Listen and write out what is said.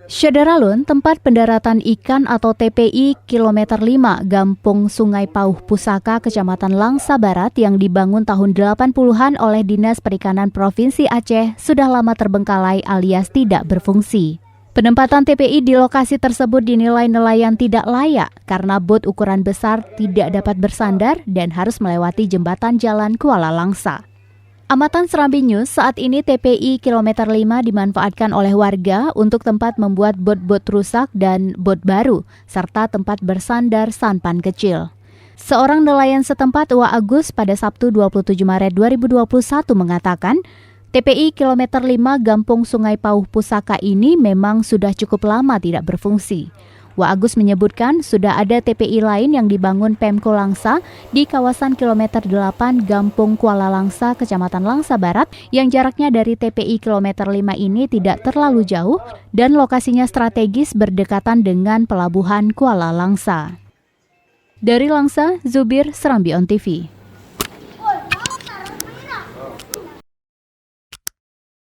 Syederalun, tempat pendaratan ikan atau TPI kilometer 5 Gampung Sungai Pauh Pusaka, Kecamatan Langsa Barat yang dibangun tahun 80-an oleh Dinas Perikanan Provinsi Aceh sudah lama terbengkalai alias tidak berfungsi. Penempatan TPI di lokasi tersebut dinilai nelayan tidak layak karena bot ukuran besar tidak dapat bersandar dan harus melewati jembatan jalan Kuala Langsa. Amatan Serambi News, saat ini TPI kilometer 5 dimanfaatkan oleh warga untuk tempat membuat bot-bot rusak dan bot baru, serta tempat bersandar sampan kecil. Seorang nelayan setempat, Wa Agus, pada Sabtu 27 Maret 2021 mengatakan, TPI kilometer 5 Gampung Sungai Pauh Pusaka ini memang sudah cukup lama tidak berfungsi. Wa Agus menyebutkan sudah ada TPI lain yang dibangun Pemko Langsa di kawasan kilometer 8 Gampung Kuala Langsa, Kecamatan Langsa Barat, yang jaraknya dari TPI kilometer 5 ini tidak terlalu jauh dan lokasinya strategis berdekatan dengan pelabuhan Kuala Langsa. Dari Langsa, Zubir, Serambi On TV.